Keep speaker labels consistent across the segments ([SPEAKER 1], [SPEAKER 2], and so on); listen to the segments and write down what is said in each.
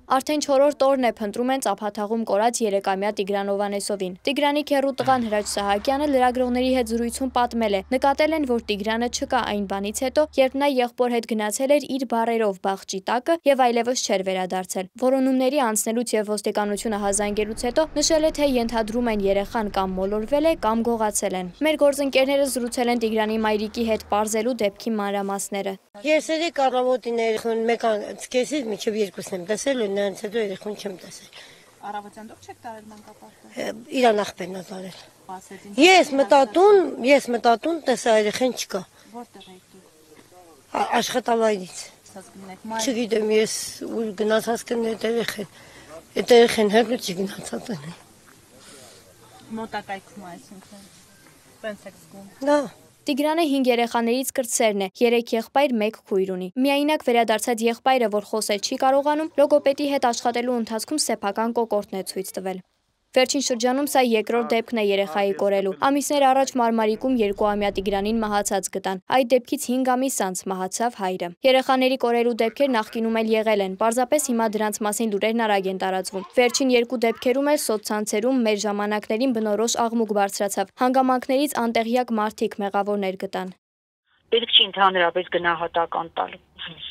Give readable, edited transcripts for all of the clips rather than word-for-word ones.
[SPEAKER 1] Արդեն 4-րդ օրն է փնտրում են Ծափաթաղում կորած 3-ամյա Տիգրան Հովհաննեսովին։ Տիգրանի քեռու տղան Հրաչ Սահակյանը լրագրողների հետ զրույցում պատմել է. նկատել են, որ Տիգրանը չկա այն բանից հետո, երբ նա եղբոր հետ գնացել էր իր բառերով բաղճի տակը եւ այլևս չէր վերադարձել։ Որոնումների անցնելուց եւ ոստիկանությունը հազանգելուց հետո նշել է, թե ենթադրում են երեխան կամ մոլորվել է, կամ գողացել են։ Մեր գործընկերները զրուցել են Տիգրանի մայրիկի հետ պարզելու դեպքի մանրամասները։
[SPEAKER 2] Ես երեք առավոտին երեխան մեկան սկեսից մինչև 2-ն եմ տեսել ու նրանց հետո երեխան չեմ տեսել։
[SPEAKER 3] Առավոտյան դուք չեք տարել մանկապարտեզ։
[SPEAKER 2] Իրան ախպերն է տարել։ Ես մտածում տեսա երեխան չկա։
[SPEAKER 3] Որտեղ եք դուք։
[SPEAKER 2] Աշխատավայրից։ Չգիտեմ, ես ու գնացած կն այդ երեխան հետ չի գնացած են։
[SPEAKER 3] Մոտակայքում այսինքն։ Ոնց եք զգում։
[SPEAKER 2] Դա
[SPEAKER 1] Տիգրանը 5 երեխաներից կրտսերն է, 3 եղբայր, 1 քույր ունի։ Միայնակ վերադարձած եղբայրը, որ խոսել չի կարողանում, լոգոպեդի հետ աշխատելու ընթացքում սեփական կոկորտն է ցույց տվել։ Վերջին շրջանում սա երկրորդ դեպքն է երեխայի կորելու։ Ամիսներ առաջ Մարմարիկում 2-ամյա Տիգրանին մահացած գտան։ Այդ դեպքից 5 ամիս անց մահացավ հայրը։ Երեխաների կորելու դեպքեր նախկինում էլ եղել են, պարզապես հիմա դրանց մասին լուրերն արագ են տարածվում։ Վերջին 2 դեպքերում էլ սոցցանցերում մեր ժամանակներին բնորոշ աղմուկ բարձրացավ։ Հանգամանքներից անտեղյակ մարդիկ մեղավորներ գտան։
[SPEAKER 4] Պետք չի ընդհանրապես գնահատական տալ։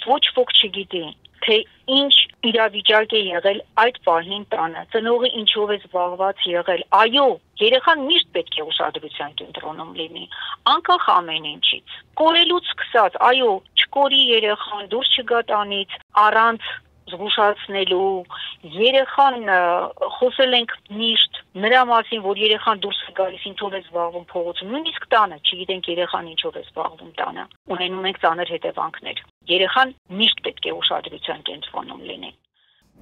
[SPEAKER 4] Ոչ ոք չգիտի, թե ինչ իրավիճակ է եղել այդ պահին տանը, ծնողը ինչով է զբաղված եղել։ Այո, երեխան միշտ պետք է ուշադրության կենտրոնում լինի, անկախ ամեն ինչից։ Կորելուց սկսած, այո, չկորի երեխան, դուրս չգա տանից, առանց զգուշացնելու, երեխան խոսել ենք միշտ նրա մասին, որ երեխան դուրս է գալիս, ինչով է զբաղվում փողոցում, նույնիսկ տանը, չգիտենք երեխան ինչով է զբաղվում տանը, ունենում ենք ծանր հետևանքներ։ Երեխան միշտ պետք է ուշադրության կենտրոնում լինի։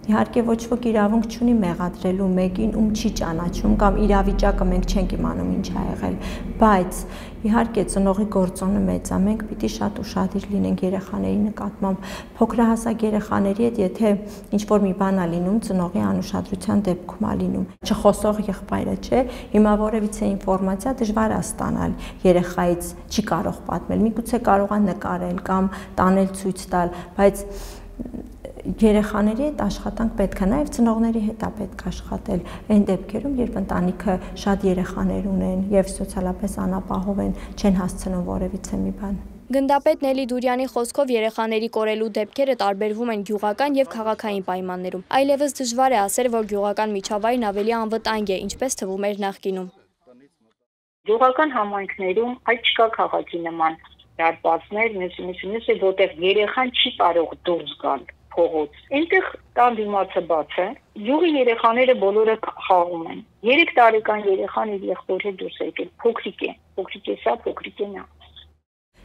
[SPEAKER 5] Իհարկե ոչ ոք իրավունք չունի մեղադրելու մեկին, ում չի ճանաչում կամ իրավիճակը մենք չենք իմանում ինչ ա եղել, բայց իհարկե ծնողի գործոնը մեծ է, մենք պիտի շատ ուշադիր լինենք երեխաների նկատմամբ, փոքրահասակ երեխաների հետ, եթե ինչ-որ մի բան ա լինում, ծնողի անուշադրության դեպքում ա լինում, չխոսող եղբայրը, չէ, հիմա որևիցե ինֆորմացիա դժվար է ստանալ երեխայից, չի կարող պատմել, միգուցե կարող է նկարել կամ տանել ցույց տալ, բայց երեխաների հետ աշխատանք պետք է, նաև ծնողների հետ է պետք աշխատել այն դեպքերում, երբ ընտանիքը շատ երեխաներ ունեն եւ սոցիալապես անապահով են, չեն հասցնում որևիցե մի բան։
[SPEAKER 1] Գնդապետ Նելի Դուրյանի խոսքով երեխաների կորելու դեպքերը տարբերվում են գյուղական եւ քաղաքային պայմաններում։ Այլևս դժվար է ասել, որ գյուղական միջավայրն ավելի անվտանգ է, ինչպես թվում էր նախկինում։
[SPEAKER 4] Գյուղական համայնքներում այդ չկա քաղաքի նման դարպասներ, մյուսը, որտեղ երեխան չի կարող դուրս գալ փողոց։ Այնտեղ տան դիմացը բաց է, յուղի երեխաները բոլորը խաղում են։ 3 տարեկան երեխան իր եղբոր հետ դուրս է եկել, փոքրիկ է սա, փոքրիկ է նա։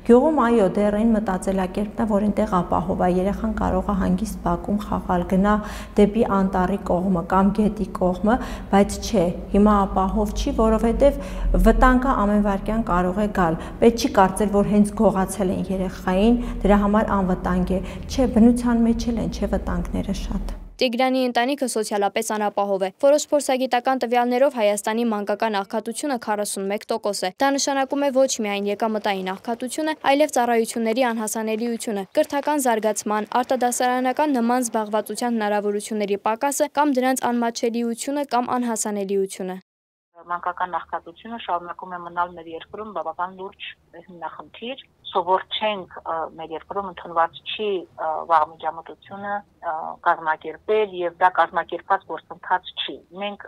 [SPEAKER 5] Գյուղում այո, դեռ այն մտածելակերպն է, որ այնտեղ ապահով է, երեխան կարող է հանգիստ բակում խաղալ, գնա դեպի անտառի կողմը կամ գետի կողմը, բայց չէ, հիմա ապահով չի, որովհետև վտանգը ամեն վայրկյան կարող է գալ։ Պետք չի կարծել, որ հենց գողացել են երեխային, դրա համար անվտանգ է։ Չէ, բնության մեջ էլ են, չէ, վտանգները շատ։
[SPEAKER 1] Տիգրանի ընտանիքը սոցիալապես անապահով է։ Որոշ փորձագիտական տվյալներով Հայաստանի մանկական աղքատությունը 41% է։ Դա նշանակում է ոչ միայն եկամտային աղքատությունը, այլև ծառայությունների անհասանելիությունը, կրթական զարգացման, արտադասարանական նման զբաղվածության հնարավորությունների պակասը կամ դրանց անմատչելիությունը կամ անհասանելիությունը։
[SPEAKER 4] Մանկական աղքատությունը շարունակում է մնալ մեր երկրում բավական լուրջ հիմնախնդիր։ Սովոր չենք մեր երկրում ընդունված չի վաղմիջամտությունը կազմակերպել եւ դա կազմակերպված գործընթաց չի։ Մենք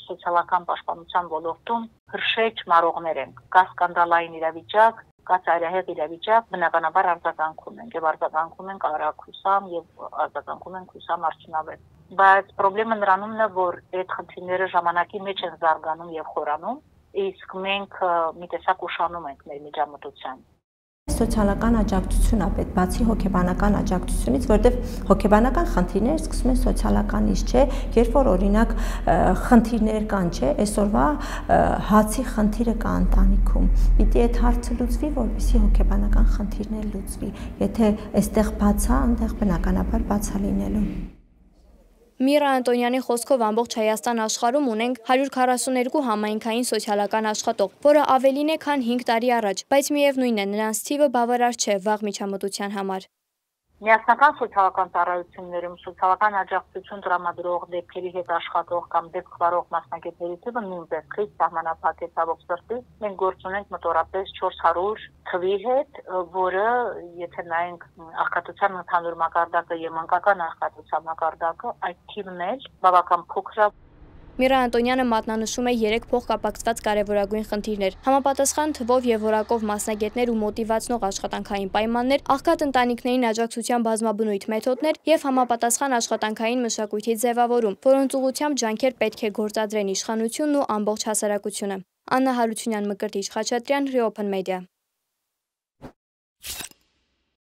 [SPEAKER 4] սոցիալական պաշտպանության ոլորտում հրշեջ մարողներ ենք։ Կա սկանդալային իրավիճակ, կա ծայրահեղ իրավիճակ, բնականաբար արձագանքում ենք եւ արձագանքում ենք արագ եւ արձագանքում ենք հուսամ արդյունավետ։ Բայց խնդրեմը նրանումն է, որ այդ խնդիրները ժամանակի մեջ են զարգանում եւ խորանում, իսկ մենք մի տեսակ ուշանում ենք մեր միջամտության։
[SPEAKER 5] Սոցիալական աջակցություն է պետք, բացի հոգեբանական աջակցությունից, որտեղ հոգեբանական խնդիրները սկսում են սոցիալականից, չէ, երբ որ օրինակ խնդիրներ կան, չէ, այսօրվա հացի խնդիրը կա ընտանիքում։ Պիտի այդ հարցը լուծվի, որպեսզի հոգեբանական խնդիրներ լուծվի։ Եթե այստեղ բաց է, այնտեղ բնականաբար բաց է լինելու։
[SPEAKER 1] Միրա Անտոնյանի խոսքով ամբողջ Հայաստան աշխարհում ունենք 142 համայնքային սոցիալական աշխատող, որը ավելին է, քան 5 տարի առաջ, բայց միևնույն է, նրանց թիվը բավարար չէ վաղ միջամտության համար։
[SPEAKER 4] Միասնական սոցիալական ծառայություններում սոցիալական աջակցություն տրամադրող դեպքերի հետ աշխատող կամ դեպք վարող մասնագետների թիվը նույնպես քիչ սահմանափակ է ցավոք սրտի։ Մենք գործ ունենք մոտավորապես 400 թվի հետ, որը եթե նայենք աղքատության ընդհանուր մակարդակը եւ մանկական աղքատության մակարդակը, այդ թիվն էլ բավական փոքր է։
[SPEAKER 1] Միրա Անտոնյանը մատնանշում է 3 փոխկապակցված կարևորագույն խնդիրներ՝ համապատասխան թվով եւ որակով մասնագետներ ու մոտիվացնող աշխատանքային պայմաններ, աղքատ ընտանիքներին աջակցության բազմաբնույթ մեթոդներ եւ համապատասխան աշխատանքային մշակույթի ձևավորում, որոնց ուղղությամբ ջանքեր պետք է գործադրեն իշխանությունն ու ամբողջ հասարակությունը։ Աննա Հարությունյան, Մկրտիչ Խաչատրյան, Reopen Media։